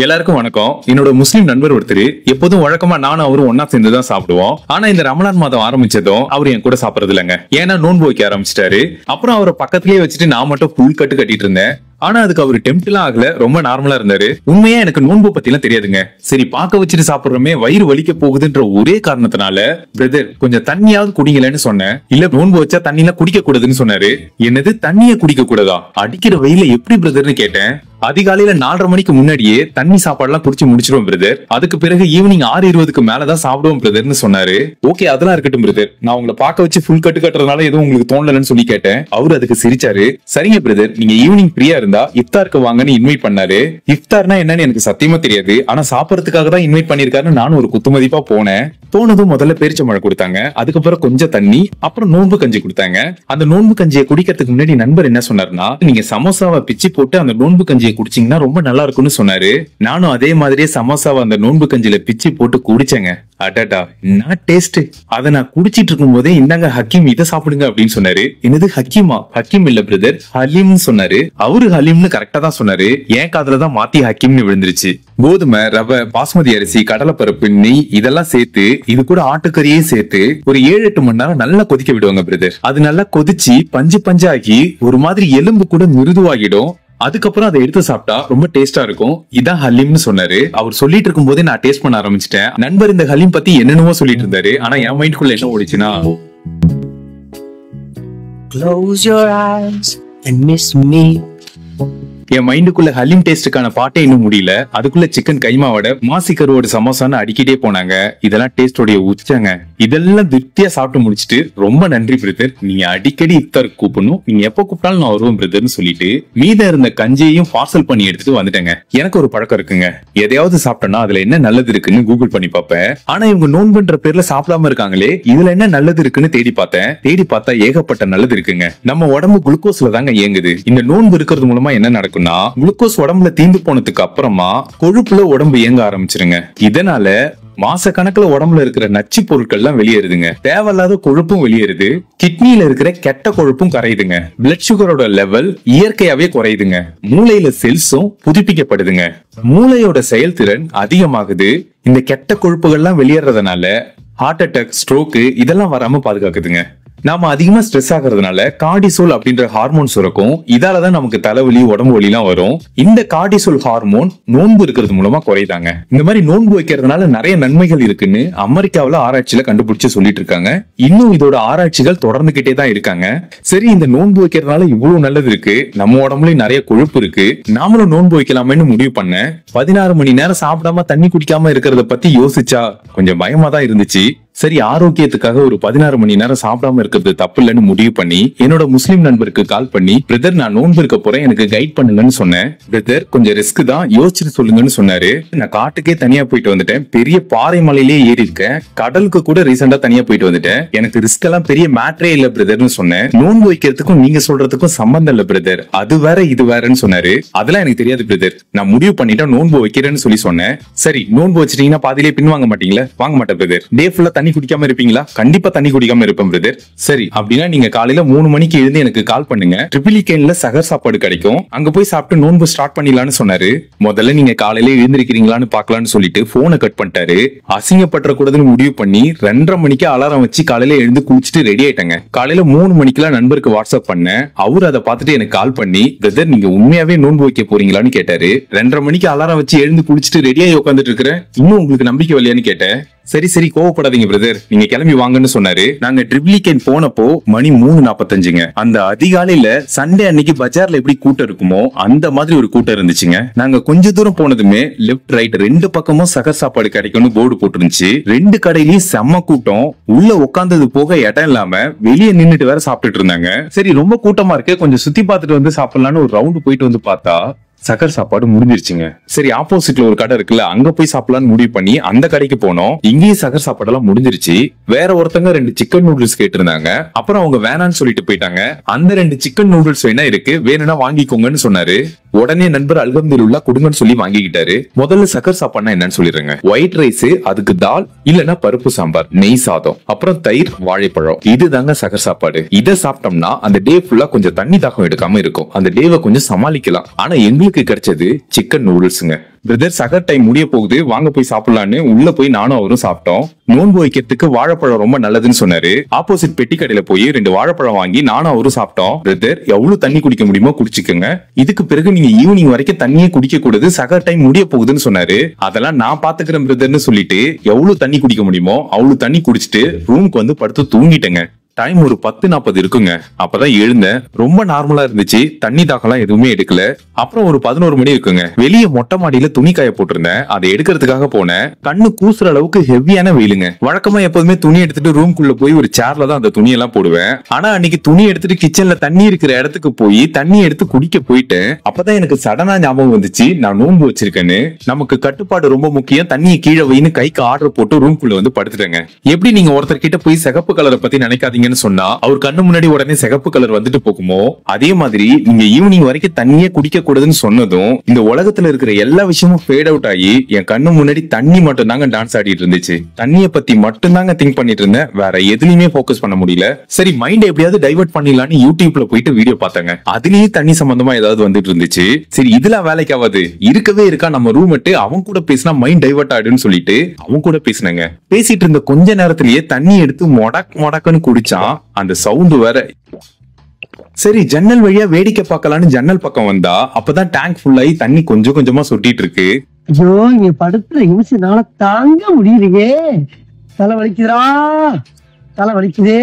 எல்லாருக்கும் வணக்கம். என்னோட முஸ்லீம் நண்பர் ஒருத்தர் எப்போதும் வழக்கமா நானும் அவரும் ஒன்னா சேர்ந்துதான் சாப்பிடுவோம். ஆனா இந்த ரமலான் மாதம் ஆரம்பிச்சதும் அவர் என் கூட சாப்பிடுறது இல்லைங்க. ஏன்னா நோன்பு வைக்க ஆரம்பிச்சிட்டாரு. அப்புறம் அவரை பக்கத்திலேயே வச்சுட்டு நான் மட்டும் ஃபுல் கட்டிட்டு இருந்தேன். ஆனா அதுக்கு அவரு டெம்ப்ட் எல்லாம் ஆகல, ரொம்ப நார்மலா இருந்தாரு. உண்மையா எனக்கு நோன்பு பத்தி எல்லாம் தெரியாதுங்க. சரி பார்க்க வச்சுட்டு சாப்பிடுறோமே, வயிறு வலிக்க போகுதுன்ற ஒரே காரணத்தினால பிரதர் கொஞ்சம் தண்ணியாவது குடிங்கலன்னு சொன்னேன். இல்ல நோன்பு வச்சா தண்ணி எல்லாம் குடிக்க கூடாதுன்னு சொன்னாரு. என்னது தண்ணிய குடிக்க கூடாதா? அடிக்கிற வெயில எப்படி பிரதர்னு கேட்டேன். அதிகாலையில 4:30 மணிக்கு முன்னாடியே தண்ணி சாப்பாடு எல்லாம் குடிச்சு முடிச்சிருவோம் பிரதர். அதுக்கு பிறகு ஈவினிங் 6:20க்கு மேலதான் சாப்பிடுவோம் பிரதர்னு சொன்னாரு. ஓகே அதெல்லாம் இருக்கட்டும் பிரதர், நான் உங்களை பார்க்க வச்சு ஃபுல் கட்டுறதுனால எதுவும் உங்களுக்கு தோணலன்னு சொல்லி கேட்டேன். அவரு அதுக்கு சிரிச்சாரு. சரிங்க பிரதர், நீங்க ஈவினிங் ஃப்ரீயா இருந்தா இஃப்தாருக்கு வாங்கன்னு இன்வைட் பண்ணாரு. இஃப்தார்னா என்னன்னு எனக்கு சத்தியமா தெரியாது. ஆனா சாப்பிடறதுக்காக தான் இன்வைட் பண்ணிருக்காருன்னு நானும் ஒரு குத்துமதிப்பா போனேன். போனதும் முதல்ல பேரிச்சம்பழம் கொடுத்தாங்க, அதுக்கப்புறம் கொஞ்சம் தண்ணி, அப்புறம் நோன்பு கஞ்சி கொடுத்தாங்க. அந்த நோன்பு கஞ்சியை குடிக்கிறதுக்கு முன்னாடி நண்பர் என்ன சொன்னாருன்னா, நீங்க சமோசாவை பிச்சு போட்டு அந்த நோன்பு கஞ்சியை குடிச்சீங்கன்னா ரொம்ப நல்லா இருக்கும்னு சொன்னாரு. நானும் அதே மாதிரியே சமோசாவை அந்த நோன்பு கஞ்சியில பிச்சு போட்டு குடிச்சேங்க. அடடா என்ன டேஸ்ட்! அதை நான் குடிச்சிட்டு இருக்கும் போதே இந்தாங்க ஹக்கீம் இதை சாப்பிடுங்க அப்படின்னு சொன்னாரு. என்னது ஹக்கீமா? ஹக்கீம் இல்ல பிரதர், ஹலீம்னு சொன்னாரு. அவரு ஹலீம்னு கரெக்டா தான் சொன்னாரு. என் காதுலதான் மாத்தி ஹக்கீம்னு விழுந்துருச்சு. கோதுமை, ரவை, பாஸ்மதி அரிசி, கடலைப்பருப்பு, நெய் இதெல்லாம் சேர்த்து இது கூட ஆட்டுக்கறியே சேர்த்து ஒரு 7-8 மணி நேரம் நல்லா கொதிக்க விடுவாங்க பிரதர். அது நல்லா கொதிச்சு பஞ்சு பஞ்சாகி ஒரு மாதிரி எலும்பு கூட மிருதுவாகிடும். அதுக்கப்புறம் அதை எடுத்து சாப்பிட்டா ரொம்ப டேஸ்டா இருக்கும். இதான் ஹலீம்னு சொன்னாரு. அவர் சொல்லிட்டு இருக்கும் போதே நான் டேஸ்ட் பண்ண ஆரம்பிச்சிட்டேன். நண்பர் இந்த ஹலீம் பத்தி என்னென்னவோ சொல்லிட்டு இருந்தாரு. ஆனா என் மைண்டுக்குள்ள என்ன ஓடிச்சுன்னா, Close your eyes and miss me. என் மைண்டுக்குள்ள ஹலீம் டேஸ்டுக்கான பாட்டே இன்னும் முடியல. அதுக்குள்ள சிக்கன் கைமாவோட மாசி கருவோட சமோசான்னு அடிக்கிட்டே போனாங்க. இதெல்லாம் டேஸ்டோடைய உச்சங்க. இதெல்லாம் திருப்தியா சாப்பிட்டு முடிச்சுட்டு ரொம்ப நன்றி பிரதர், நீங்க அடிக்கடி இஃப்தாருக்கு கூப்பிடணும், நீங்க எப்ப கூப்பிட்டாலும் நான் வருவேன் பிரதர்னு சொல்லிட்டு மீத இருந்த கஞ்சியையும் பார்சல் பண்ணி எடுத்துட்டு வந்துட்டேங்க. எனக்கு ஒரு பழக்கம் இருக்குங்க, எதையாவது சாப்பிட்டோம்னா அதுல என்ன நல்லது இருக்குன்னு கூகுள் பண்ணி பார்ப்பேன். ஆனா இவங்க நோன்புன்ற பேர்ல சாப்பிடாம இருக்காங்களே, இதுல என்ன நல்லது இருக்குன்னு தேடி பார்த்தேன். தேடி பார்த்தா ஏகப்பட்ட நல்லது இருக்குங்க. நம்ம உடம்பு குளுக்கோஸ்ல தாங்க இயங்குது. இந்த நோன்பு இருக்கிறது மூலமா என்ன நடக்கும், குளுக்கோஸ் உடம்புல தீந்து போனதுக்கு அப்புறமா கொழுப்புல உடம்பு இயங்க ஆரம்பிச்சிருங்க. இதனால மாச கணக்குல உடம்புல இருக்கிற நச்சு பொருட்கள் எல்லாம் வெளியேறுதுங்க. தேவையில்லாத கொழுப்பும் வெளியேறுது. கிட்னில இருக்கிற கெட்ட கொழுப்பும் கரையுதுங்க. பிளட் சுகரோட லெவல் இயற்கையாவே குறையுதுங்க. மூளையில செல்ஸும் புதுப்பிக்கப்படுதுங்க. மூளையோட செயல்திறன் அதிகமாகுது. இந்த கெட்ட கொழுப்புகள்லாம் வெளியேறதுனால ஹார்ட் அட்டாக், ஸ்ட்ரோக்கு இதெல்லாம் வராம பாதுகாக்குதுங்க. நாம அதிகமா ஸ்ட்ரெஸ் ஆகுறதுனால கார்டிசோல் அப்படின்ற ஹார்மோன் சுரக்கும். இதாலதான் நமக்கு தலைவலி, உடம்பு வலி எல்லாம் வரும். இந்த கார்டிசோல் ஹார்மோன் நோன்பு இருக்கிறது மூலமா குறையுதாங்க. இந்த மாதிரி நோன்பு வைக்கிறதுனால நிறைய நன்மைகள் இருக்குன்னு அமெரிக்காவில ஆராய்ச்சியில கண்டுபிடிச்சு சொல்லிட்டு இருக்காங்க. இன்னும் இதோட ஆராய்ச்சிகள் தொடர்ந்துகிட்டே தான் இருக்காங்க. சரி, இந்த நோன்பு வைக்கிறதுனால இவ்வளவு நல்லது இருக்கு, நம்ம உடம்புலயும் நிறைய கொழுப்பு இருக்கு, நாமளும் நோன்பு வைக்கலாமேன்னு முடிவு பண்ண 16 மணி நேரம் சாப்பிடாம தண்ணி குடிக்காம இருக்கிறத பத்தி யோசிச்சா கொஞ்சம் பயமா தான் இருந்துச்சு. சரி, ஆரோக்கியத்துக்காக ஒரு 16 மணி நேரம் சாப்பிடாம இருக்கிறது தப்பு இல்லைன்னு முடிவு பண்ணி என்னோட முஸ்லீம் நண்பருக்கு கால் பண்ணி, பிரதர் நான் நோன்பு இருக்க போறேன், எனக்கு கைட் பண்ணுங்கன்னு சொன்னேன். பிரதர் கொஞ்சம் ரிஸ்க் தான், யோசிச்சுட்டு சொல்லுங்கன்னு சொன்னாரு. நான் காட்டுக்கே தனியா போயிட்டு வந்துட்டேன். பெரிய பாறை மலையிலேயே ஏறி இருக்கேன். கடலுக்கு கூட ரீசெண்டா தனியா போயிட்டு வந்துட்டேன். எனக்கு ரிஸ்க் எல்லாம் பெரிய மேட்டரே இல்ல பிரதர்னு சொன்னேன். நோன்பு வைக்கிறதுக்கும் நீங்க சொல்றதுக்கும் சம்பந்தம் இல்ல பிரதர், அது வேற இது வேறன்னு சொன்னாரு. அதெல்லாம் எனக்கு தெரியாது பிரதர், நான் முடிவு பண்ணிட்டேன் நோன்பு வைக்கிறேன்னு சொல்லி சொன்னேன். சரி, நோன்பு வச்சிட்டீங்கன்னா பாதியிலே பின் வாங்க மாட்டீங்களா? வாங்க மாட்டேன் பிரதர். டே ஃபுல்லா தண்ணி குடிக்காம இருப்பீங்களா? கண்டிப்பா தண்ணி குடிக்காம இருப்பேன் பிரதர். சரி, அப்படின்னா நீங்க காலையில 3 மணிக்கு எழுந்து எனக்கு கால் பண்ணுங்க. ட்ரிபிளிகேன்ல சகர் சாப்பாடு கிடைக்கும், அங்க போய் சாப்பிட்டு நோன்பு ஸ்டார்ட் பண்ணிடலாம்னு சொன்னாரு. முதல்ல நீங்க காலையில எழுந்திருக்கிறீங்களான்னு பாக்கலாம்னு சொல்லிட்டு போனை கட் பண்ணிட்டாரு. அசிங்கப்பட்ட கூடாதுன்னு முடிவு பண்ணி 2:30 மணிக்கு அலாரம் வச்சு காலையில எழுந்து குளிச்சுட்டு ரெடி ஆயிட்டாங்க. காலையில 3 மணிக்கெல்லாம் நண்பருக்கு வாட்ஸ்அப் பண்ணேன். அவரு அதை பார்த்துட்டு எனக்கு கால் பண்ணி, பிரதர் நீங்க உண்மையாவே நோன்பு வைக்க போறீங்களான்னு கேட்டாரு. 2:30 மணிக்கு அலாரம் வச்சு எழுந்து குளிச்சுட்டு ரெடியாகி உட்காந்துட்டு இருக்கிறேன், இன்னும் உங்களுக்கு நம்பிக்கை இல்லையான்னு கேட்டேன். சரி சரி கோவப்படாதீங்க பிரதர், நீங்க கிளம்பி வாங்கன்னு சொன்னாரு. நாங்க ட்ரிபிளிகேன் போனப்போ மணி 3:45ங்க. அந்த அதிகாலையில சண்டே அன்னைக்கு பஜார்ல எப்படி கூட்டம் இருக்குமோ அந்த மாதிரி ஒரு கூட்டம் இருந்துச்சுங்க. நாங்க கொஞ்ச தூரம் போனதுமே லெப்ட் ரைட் 2 பக்கமும் சகர் சாப்பாடு கிடைக்கும்னு போர்டு போட்டுருந்துச்சு. 2 கடையிலயும் செம்ம கூட்டம். உள்ள உட்கார்ந்தது போக இடம் இல்லாம வெளியே நின்னுட்டு வேற சாப்பிட்டுட்டு இருந்தாங்க. சரி ரொம்ப கூட்டமா இருக்கு, கொஞ்சம் சுத்தி பார்த்துட்டு வந்து சாப்பிடலான்னு ஒரு ரவுண்டு போயிட்டு வந்து பார்த்தா சக்கர் சாப்பாடு முடிஞ்சிருச்சுங்க. சரி, ஆப்போசிட்ல ஒரு கடை இருக்குல்ல, அங்க போய் சாப்பிடலாம்னு முடிவு பண்ணி அந்த கடைக்கு போனோம். இங்கேயும் சக்கர் சாப்பாடு எல்லாம் முடிஞ்சிருச்சு. வேற ஒருத்தங்க 2 சிக்கன் நூடுல்ஸ் கேட்டிருந்தாங்க. அப்புறம் அவங்க வேணான்னு சொல்லிட்டு போயிட்டாங்க. அந்த 2 சிக்கன் நூடுல்ஸ் வேணா இருக்கு, வேணும்னா வாங்கிக்கோங்கன்னு சொன்னாரு. உடனே நண்பர் அல்ஹம்துலில்லாஹ் கொடுங்கன்னு சொல்லி வாங்கிக்கிட்டாரு. முதல்ல சக்கர் சாப்பாடுனா என்னன்னு சொல்லிடுறேங்க. ஒயிட் ரைஸ், அதுக்கு தால் இல்லனா பருப்பு சாம்பார், நெய் சாதம், அப்புறம் தயிர், வாழைப்பழம், இதுதாங்க சக்கர் சாப்பாடு. இதை சாப்பிட்டோம்னா அந்த டே ஃபுல்லா கொஞ்சம் தண்ணி தாகம் எடுக்காம இருக்கும். அந்த டேவை கொஞ்சம் சமாளிக்கலாம். ஆனா எங்களுக்கு கிடைச்சது சிக்கன் நூடுல்ஸ்ங்க. பிரதர் சகர் டைம் முடிய போகுது, வாங்க போய் சாப்பிடலான்னு உள்ள போய் நானும் அவரும் சாப்பிட்டோம். நோன்பு வைக்கிறதுக்கு வாழைப்பழம் ரொம்ப நல்லதுன்னு சொன்னாரு. ஆப்போசிட் பெட்டி கடையில போய் 2 வாழைப்பழம் வாங்கி நானும் அவரும் சாப்பிட்டோம். பிரதர் எவ்வளவு தண்ணி குடிக்க முடியுமோ குடிச்சுக்கோங்க, இதுக்கு பிறகு நீங்க ஈவினிங் வரைக்கும் தண்ணியே குடிக்க கூடாது, சகர் டைம் முடிய போகுதுன்னு சொன்னாரு. அதெல்லாம் நான் பாத்துக்கிறேன் பிரதர்னு சொல்லிட்டு எவ்வளவு தண்ணி குடிக்க முடியுமோ அவ்வளவு தண்ணி குடிச்சிட்டு ரூமுக்கு வந்து படுத்து தூங்கிட்டேங்க. டைம் ஒரு 10:40 இருக்குங்க. அப்பதான் எழுந்தேன். ரொம்ப நார்மலா இருந்துச்சு, தண்ணி தாக்கலாம் எதுவுமே எடுக்கல. அப்புறம் ஒரு 11 மணி இருக்குங்க. வெளியே மொட்டை மாடியில துணி காய போட்டிருந்தேன், அதை எடுக்கிறதுக்காக போனேன். கண்ணு கூசுற அளவுக்கு ஹெவியான வெயிலுங்க. வழக்கமா எப்போதுமே துணி எடுத்துட்டு ரூம்குள்ள போய் ஒரு சேர்ல தான் அந்த துணி எல்லாம் போடுவேன். ஆனா அன்னைக்கு துணி எடுத்துட்டு கிச்சன்ல தண்ணி இருக்கிற இடத்துக்கு போய் தண்ணி எடுத்து குடிக்க போயிட்டேன். அப்பதான் எனக்கு சடனா ஞாபகம் வந்துச்சு, நான் நோன்பு வச்சிருக்கேன்னு. நமக்கு கட்டுப்பாடு ரொம்ப முக்கியம், தண்ணியை கீழே வைன்னு கைக்கு ஆர்டர் போட்டு ரூம்குள்ள வந்து படுத்துட்டேங்க. எப்படி நீங்க ஒருத்தர் கிட்ட போய் சிகப்பு கலரை பத்தி நினைக்காதீங்க சொன்னா அவர் கண்ணு முன்னாடி உடனே சிகப்பு கலர் வந்துட்டு போகுமோ, அதே மாதிரி நீங்க ஈவினிங் வரைக்கும் தண்ணியே குடிக்க கூடாதுன்னு சொன்னதும் இந்த உலகத்துல இருக்கிற எல்லா விஷயமும் ஃபேட் அவுட் ஆகி என் கண்ணு முன்னாடி தண்ணி மட்டும் தாங்க டான்ஸ் ஆடிட்டு இருந்துச்சு. தண்ணிய பத்தி மட்டும் தாங்க திங்க் பண்ணிட்டு இருந்தேன், வேற எதுலயுமே போக்கஸ் பண்ண முடியல. சரி மைண்ட் எப்படியாவது டைவர்ட் பண்ணிடலான்னு யூடியூப்ல போயிட்டு வீடியோ பார்த்தாங்க. அதுலயே தண்ணி சம்பந்தமா ஏதாவது வந்துட்டு இருந்துச்சு. சரி இதெல்லாம் வேலைக்கு ஆகாது, இருக்கவே இருக்கா நம்ம ரூம்மேட், அவன் கூட பேசினா மைண்ட் டைவர்ட் ஆயிடுன்னு சொல்லிட்டு அவன் கூட பேசினாங்க. பேசிட்டு இருந்த கொஞ்ச நேரத்திலேயே தண்ணி எடுத்து மொடக்குன்னு குடிச்சான். அந்த சவுண்ட் வேற. சரி ஜன்னல் வழியா வேடிக்கை பார்க்கலான்னு ஜன்னல் பக்கம் வந்தா அப்பதான் டேங்க் ஃபுல்லாயி தண்ணி கொஞ்சம் கொஞ்சமா சொட்டிட்டு இருக்கு. ஐயோ இங்க படுத்துற நிமிஷம்னால தாங்க முடியலையே, தலை வலிக்குதுடா, தலை வலிக்குதே.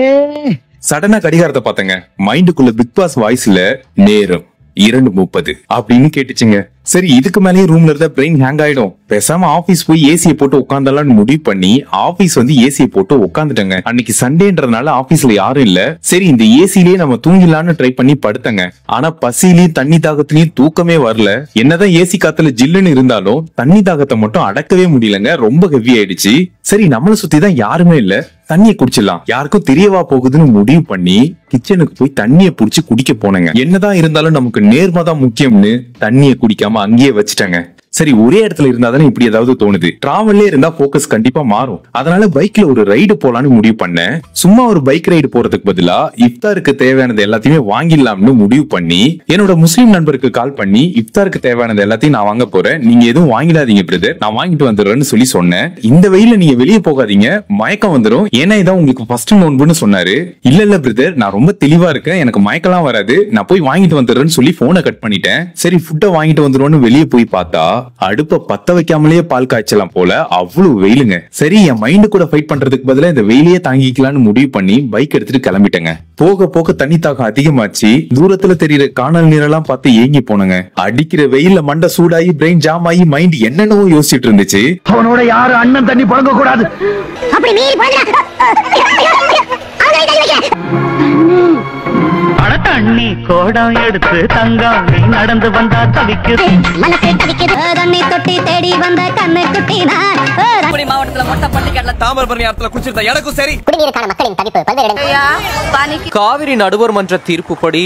சடனா கடிகாரத்தை பார்த்தங்க. மைண்டுக்குள்ள பிக் பாஸ் வாய்ஸ்ல நேரம் 2:30 அப்படின்னு கேட்டுச்சுங்க. சரி இதுக்கு மேலேயே ரூம்ல இருந்த பிரெயின் ஹேங் ஆயிடும், பேசாம ஆபீஸ் போய் ஏசியை போட்டு உட்கார்ந்தாலும் முடிவு பண்ணி ஆபீஸ் வந்து ஏசியை போட்டு உட்காந்துட்டங்க. அன்னைக்கு சண்டேன்றதுனால ஆபீஸ்ல யாரும் இல்ல. சரி இந்த ஏசிலேயே நம்ம தூங்கிடலான்னு ட்ரை பண்ணி படுத்தங்க. ஆனா பசியிலயும் தண்ணி தாகத்திலயும் தூக்கமே வரல. என்னதான் ஏசி காத்துல ஜில்லுன்னு இருந்தாலும் தண்ணி தாகத்தை மட்டும் அடக்கவே முடியலங்க, ரொம்ப ஹெவி ஆயிடுச்சு. சரி நம்மளை சுத்தி தான் யாருமே இல்ல, தண்ணியை குடிச்சிடலாம், யாருக்கும் தெரியவா போகுதுன்னு முடிவு பண்ணி கிச்சனுக்கு போய் தண்ணியை புடிச்சு குடிக்க போனங்க. என்னதான் இருந்தாலும் நமக்கு நேர்மைதான் முக்கியம்னு தண்ணியை குடிக்காம அங்கேயே வச்சுட்டாங்க. சரி ஒரே இடத்துல இருந்தாதானே இப்படி ஏதாவது தோணுது, டிராவல்லே இருந்தா போக்கஸ் கண்டிப்பா மாறும். அதனால பைக்ல ஒரு ரைடு போலான்னு முடிவு பண்ணேன். சும்மா ஒரு பைக் ரைடு போறதுக்கு பதிலா இஃப்தாருக்கு தேவையானது எல்லாத்தையுமே வாங்கிடலாம்னு முடிவு பண்ணி என்னோட முஸ்லீம் நண்பருக்கு கால் பண்ணி இஃப்தாருக்கு தேவையானது எல்லாத்தையும் நான் வாங்க போறேன், நீங்க எதுவும் வாங்கிடாதீங்க பிரதர், நான் வாங்கிட்டு வந்துடுறேன்னு சொல்லி சொன்னேன். இந்த வெயில நீங்க வெளியே போகாதீங்க, மயக்கம் வந்துடும், ஏன்னா இதான் உங்களுக்கு ஃபர்ஸ்ட் நோன்புன்னு சொன்னாரு. இல்ல பிரதர் நான் ரொம்ப தெளிவா இருக்கேன், எனக்கு மயக்கலாம் வராது, நான் போய் வாங்கிட்டு வந்துடுறேன்னு சொல்லி போனை கட் பண்ணிட்டேன். சரி ஃபுட்டை வாங்கிட்டு வந்துருவோன்னு வெளியே போய் பார்த்தா அடுப்ப பத்த வைக்காமலேயே பால் காய்ச்சலாம் போல, அவ்வளவு வெயிலுங்க. சரி என் மைண்ட் கூட ஃபைட் பண்றதுக்கு பதிலா இந்த வெயிலையே தாங்கிக்கலாம்னு முடிவு பண்ணி பைக் எடுத்துட்டு கிளம்பிட்டேங்க. போக போக தண்ணி தாக்கம் அதிகமாச்சு. தூரத்துல தெரியுற காணல் நீரெல்லாம் பார்த்து ஏங்கி போனங்க. அடிக்கிற வெயில்ல மண்டை சூடாகி பிரெயின் ஜாம் ஆகி மைண்ட் என்னென்னவோ யோசிச்சுட்டு இருந்துச்சு. அவனோட யாரு அண்ணன் தண்ணி பழங்க கூடாது, தண்ணி கோடம் எடுத்து தங்கம் நீ நடந்து வந்தா தவிக்குது, மனசே தவிக்குது, தண்ணி தொட்டி தேடி வந்த கண்ணு குட்டினா. மாவட்டத்துல மொட்டை பட்டிக்காட்டுல தாமிரபரணி ஆத்துல குடிச்சிருந்த எனக்கும் சரி. குடிநீருக்கான மக்களின் தவிப்பு பல்வேறு காவிரி நடுவர் மன்ற தீர்ப்புப்படி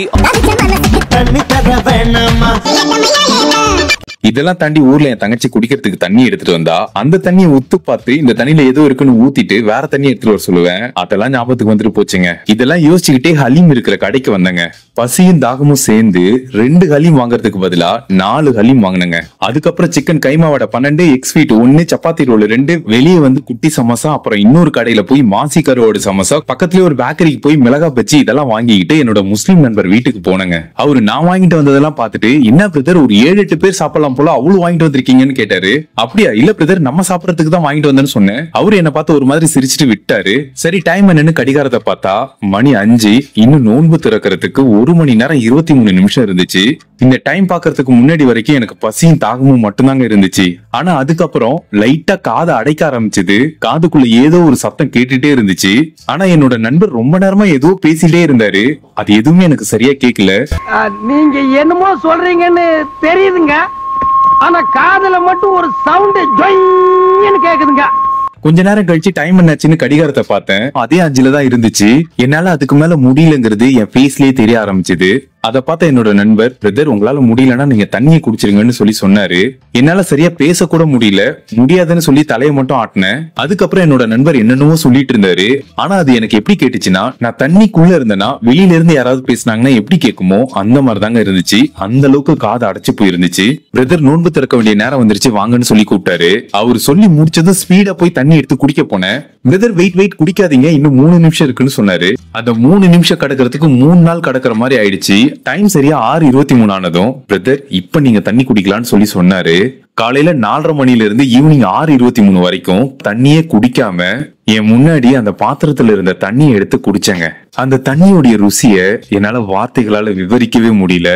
இதெல்லாம் தாண்டி ஊர்ல என் தங்கச்சி குடிக்கிறதுக்கு தண்ணி எடுத்துட்டு வந்தா அந்த தண்ணியை உத்து பார்த்து இந்த தண்ணியில ஏதோ இருக்குன்னு ஊத்திட்டு வேற தண்ணி எடுத்துட்டு வர சொல்லுவேன். அதெல்லாம் ஞாபகத்துக்கு வந்துட்டு போச்சுங்க. இதெல்லாம் யோசிச்சுக்கிட்டே ஹலீம் இருக்கிற கடைக்கு வந்தங்க. பசியும் தாகமும் சேர்ந்து 2 ஹலீம் வாங்குறதுக்கு பதிலா 4 ஹலீம் வாங்கினங்க. அதுக்கப்புறம் சிக்கன் கைமா வடை 12, எக்ஸ் ஸ்வீட் 1, சப்பாத்தி ரோல் 2, வெளியே வந்து குட்டி சமோசா, அப்புறம் இன்னொரு கடையில போய் மாசி கருவோட சமோசா, பக்கத்துலயே ஒரு பேக்கரிக்கு போய் மிளகா பஜ்ஜி இதெல்லாம் வாங்கிக்கிட்டு என்னோட முஸ்லீம் நண்பர் வீட்டுக்கு போனங்க. அவரு நான் வாங்கிட்டு வந்ததெல்லாம் பார்த்துட்டு என்ன பிரதர் ஒரு 7-8 பேர் சாப்பிடலாம் போல அவ்வளவு வாங்கிட்டு வந்திருக்கீங்கன்னு கேட்டாரு. அப்படியா, இல்ல பிரதர் நம்ம சாப்பிடறதுக்கு தான் வாங்கிட்டு வந்தேன்னு சொன்னேன். அவரு என்ன பார்த்து ஒரு மாதிரி சிரிச்சுட்டு விட்டாரு. சரி டைம் என்னன்னு கடிகாரத்தை பார்த்தா மணி 5, இன்னும் நோன்பு திறக்கிறதுக்கு 1 மணி நேரம் 23 நிமிஷம் இருந்துச்சு. இந்த டைம் பாக்குறதுக்கு முன்னாடி வரைக்கும் எனக்கு பசியும் தாகமும் மட்டும்தாங்க இருந்துச்சு. ஆனா அதுக்கப்புறம் லைட்டா காதை அடைக்க ஆரம்பிச்சது. காதுக்குள்ள ஏதோ ஒரு சத்தம் கேட்டுட்டே இருந்துச்சு. ஆனா என்னோட நண்பர் ரொம்ப நேரமா ஏதோ பேசிட்டே இருந்தாரு. அது எதுவுமே எனக்கு சரியா கேட்கல. நீங்க என்னமோ சொல்றீங்கன்னு தெரியுதுங்க, ஆனா காதுல மட்டும் ஒரு சவுண்ட் ஜொய்ன்னு கேக்குதுங்க. கொஞ்ச நேரம் கழிச்சு டைம் என்னாச்சுன்னு கடிகாரத்தை பார்த்தேன். அதே 5ல தான் இருந்துச்சு. என்னால அதுக்கு மேல முடியலங்கிறது என் ஃபேஸ்லயே தெரிய ஆரம்பிச்சது. அதை பார்த்த என்னோட நண்பர், பிரதர் உங்களால முடியலன்னா நீங்க தண்ணியை குடிச்சிருங்கன்னு சொல்லி சொன்னாரு. என்னால சரியா பேச கூட முடியாதுன்னு சொல்லி தலையை மட்டும் ஆட்டினேன். அதுக்கப்புறம் என்னோட நண்பர் என்னென்னவோ சொல்லிட்டு இருந்தாரு. ஆனா அது எனக்கு எப்படி கேட்டுச்சுன்னா, நான் தண்ணிக்குள்ள இருந்தேன்னா வெளியில இருந்து யாராவது பேசினாங்கன்னா எப்படி கேட்குமோ அந்த மாதிரி தாங்க இருந்துச்சு. அந்த அளவுக்கு காது அடைச்சு போயிருந்துச்சு. பிரதர் நோன்பு திறக்க வேண்டிய நேரம் வந்துருச்சு வாங்கன்னு சொல்லி கூப்பிட்டாரு. அவர் சொல்லி முடிச்சதும் ஸ்பீடா போய் தண்ணி எடுத்து குடிக்க போனேன். பிரதர் வெயிட் குடிக்காதீங்க, இன்னும் 3 நிமிஷம் இருக்குன்னு சொன்னாரு. அந்த 3 நிமிஷம் கடக்கிறதுக்கு 3 நாள் கடக்கிற மாதிரி ஆயிடுச்சு. டைம் சரியா 6:23 ஆனதும், பிரதர் இப்ப நீங்க தண்ணி குடிக்கலாம்னு சொல்லி சொன்னாரு. காலையில 4:30 மணில இருந்து ஈவினிங் 6:23 வரைக்கும் தண்ணியே குடிக்காம என் முன்னாடி அந்த பாத்திரத்துல இருந்த தண்ணியை எடுத்து குடிச்சேங்க. அந்த தண்ணியோடைய ருசிய என்னால வார்த்தைகளால விவரிக்கவே முடியல.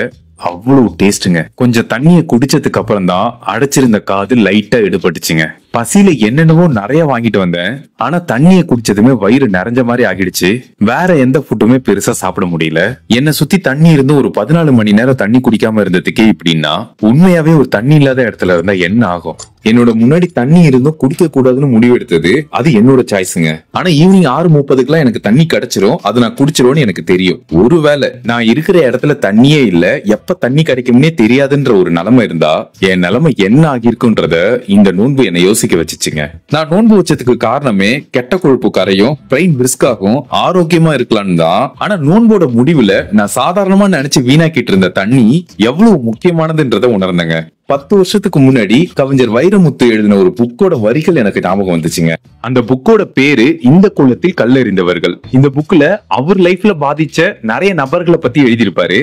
அவ்வளவு டேஸ்டுங்க. கொஞ்சம் தண்ணியை குடிச்சதுக்கு அப்புறம் தான் அடைச்சிருந்த காது லைட்டா எடுபட்டுச்சுங்க. பசியில என்னென்னவோ நிறைய வாங்கிட்டு வந்தேன். ஆனா தண்ணியை குடிச்சதுமே வயிறு நிறைஞ்ச மாதிரி ஆகிடுச்சு. வேற எந்த ஃபுட்டுமே பெருசா சாப்பிட முடியல. என்னை சுத்தி தண்ணி இருந்து ஒரு 14 மணி நேரம் தண்ணி குடிக்காம இருந்ததுக்கே இப்படின்னா, உண்மையாவே ஒரு தண்ணி இல்லாத இடத்துல இருந்தா என்ன ஆகும்? என்னோட முன்னாடி தண்ணி இருந்தும் குடிக்க கூடாதுன்னு முடிவு எடுத்தது அது என்னோட சாய்ஸுங்க. ஆனா ஈவினிங் 6:30 எனக்கு தண்ணி கிடைச்சிரும், அது நான் குடிச்சிருவோன்னு எனக்கு தெரியும். ஒருவேளை நான் இருக்கிற இடத்துல தண்ணியே இல்ல, எப்ப தண்ணி கிடைக்கும்னே தெரியாதுன்ற ஒரு நிலைமை இருந்தா என் நிலைமை என்ன ஆகிருக்குன்றத இந்த நோன்பு என்னை யோசிக்க வச்சுச்சுங்க. நான் நோன்பு வச்சதுக்கு காரணமே கெட்ட கொழுப்பு கரையும், பிரெயின் பிரிஸ்காகும், ஆரோக்கியமா இருக்கலாம்னு தான். ஆனா நோன்போட முடிவுல நான் சாதாரணமா நினைச்சு வீணாக்கிட்டு இருந்த தண்ணி எவ்வளவு முக்கியமானதுன்றத உணர்ந்தேங்க. 10 வருஷத்துக்கு முன்னாடி கவிஞர் வைரமுத்து எழுதின ஒரு புக்கோட வரிகள் எனக்கு ஞாபகம் வந்துச்சுங்க. அந்த புக்கோட பேரு இந்த குளத்தில் கல்லெறிந்தவர்கள். இந்த புக்ல அவர் லைஃப்ல பாதிச்ச நிறைய நபர்களை பத்தி எழுதியிருப்பாரு.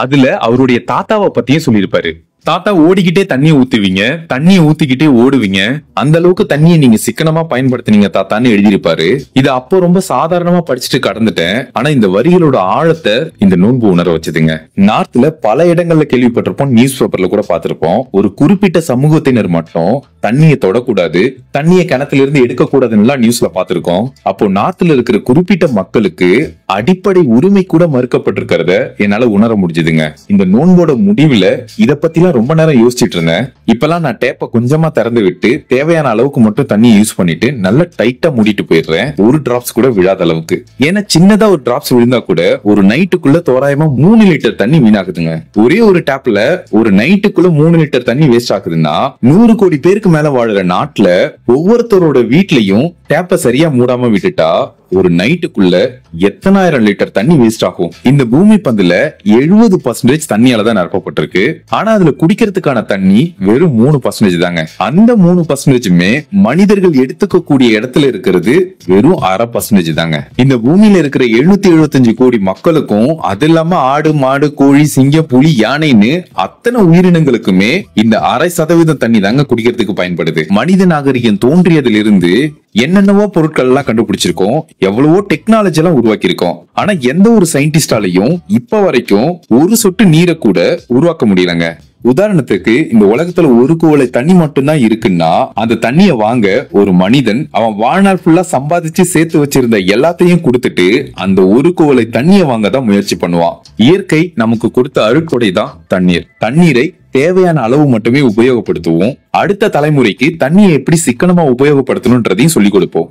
அதுல அவருடைய தாத்தாவை பத்தியும் சொல்லியிருப்பாரு. தாத்தா ஓடிக்கிட்டே தண்ணியை ஊத்துவீங்க, தண்ணியை ஊத்திக்கிட்டே ஓடுவீங்க, அந்த அளவுக்கு தண்ணியை நீங்க சிக்கனமா பயன்படுத்தினீங்க தாத்தான்னு எழுதியிருப்பாரு. இது அப்போ ரொம்ப சாதாரணமா படிச்சுட்டு கடந்துட்டேன். ஆனா இந்த வரிகளோட ஆழத்தை இந்த நோன்பு உணர வச்சதுங்க. நார்த்ல பல இடங்கள்ல கேள்விப்பட்டிருப்போம், நியூஸ் பேப்பர்ல கூட பார்த்திருப்போம். ஒரு குறிப்பிட்ட சமூகத்தினர் மட்டும் தண்ணியை தொடக்கூடாது, தண்ணியை கிணத்துல இருந்து எடுக்க கூடாதுன்னு நியூஸ்ல பார்த்திருக்கோம். அப்போ நார்த்ல இருக்கிற குறிப்பிட்ட மக்களுக்கு அடிப்படை உரிமை கூட மறுக்கப்பட்டிருக்கிறத என்னால உணர முடிஞ்சதுங்க. இந்த நோன்போட முடிவுல இத பத்திலாம் ரொம்ப நேரம் யோசிச்சுட்டு இருந்தேன். இப்பெல்லாம் நான் டேப்பை கொஞ்சமா திறந்து விட்டு தேவையான அளவுக்கு மட்டும் தண்ணி யூஸ் பண்ணிட்டு நல்லா டைட்டா மூடிட்டு போயிடுறேன். ஒரு டிராப்ஸ் கூட விழாத அளவுக்கு. ஏன்னா சின்னதா ஒரு டிராப்ஸ் விழுந்தா கூட ஒரு நைட்டுக்குள்ள தோராயமா 3 லிட்டர் தண்ணி வீணாகுதுங்க. ஒரே ஒரு டேப்ல ஒரு நைட்டுக்குள்ள 3 லிட்டர் தண்ணி வேஸ்ட் ஆகுதுன்னா 100 கோடி பேருக்கு மேல வாழுற நாட்டுல ஒவ்வொருத்தரோட வீட்லயும் டேப்பை சரியா மூடாம விட்டுட்டா ஒரு நைட்டுக்குள்ள எத்தனாயிரம் லிட்டர் தண்ணி வேஸ்ட் ஆகும். இந்த பூமி பந்துல 70% தண்ணியால தான் நிரப்பப்பட்டிருக்கு. ஆனா அதுல குடிக்கிறதுக்கான தண்ணி வெறும் 3% தாங்க. அந்த 3%மே மனிதர்கள் எடுத்துக்க கூடிய இடத்துல இருக்கிறது வெறும் 0.5% தாங்க. இந்த பூமியில இருக்கிற 775 கோடி மக்களுக்கும், அது இல்லாம ஆடு மாடு கோழி சிங்கம் புலி யானைன்னு அத்தனை உயிரினங்களுக்குமே இந்த 0.5% தண்ணி தாங்க குடிக்கிறதுக்கு பயன்படுது. மனித நாகரிகம் தோன்றியதுல இருந்து என்னென்னவோ பொருட்கள் எல்லாம் கண்டுபிடிச்சிருக்கோம், எவ்வளவோ டெக்னாலஜி எல்லாம் உருவாக்கி இருக்கோம். ஆனா எந்த ஒரு சயின்டிஸ்டாலையும் இப்ப வரைக்கும் ஒரு சொட்டு நீரை கூட உருவாக்க முடியலங்க. உதாரணத்துக்கு இந்த உலகத்துல ஒரு குவளை தண்ணி மட்டும்தான் இருக்குன்னா அந்த தண்ணிய வாங்க ஒரு மனிதன் அவன் வாழ்நாள் ஃபுல்லா சம்பாதிச்சு சேர்த்து வச்சிருந்த எல்லாத்தையும் கொடுத்துட்டு அந்த ஒரு குவளை தண்ணிய வாங்க தான் முயற்சி பண்ணுவான். இயற்கை நமக்கு கொடுத்த அருட்கொடை தான் தண்ணீர். தண்ணீரை தேவையான அளவு மட்டுமே உபயோகப்படுத்துவோம். அடுத்த தலைமுறைக்கு தண்ணியை எப்படி சிக்கனமா உபயோகப்படுத்தணும்ன்றதையும் சொல்லிக் கொடுப்போம்.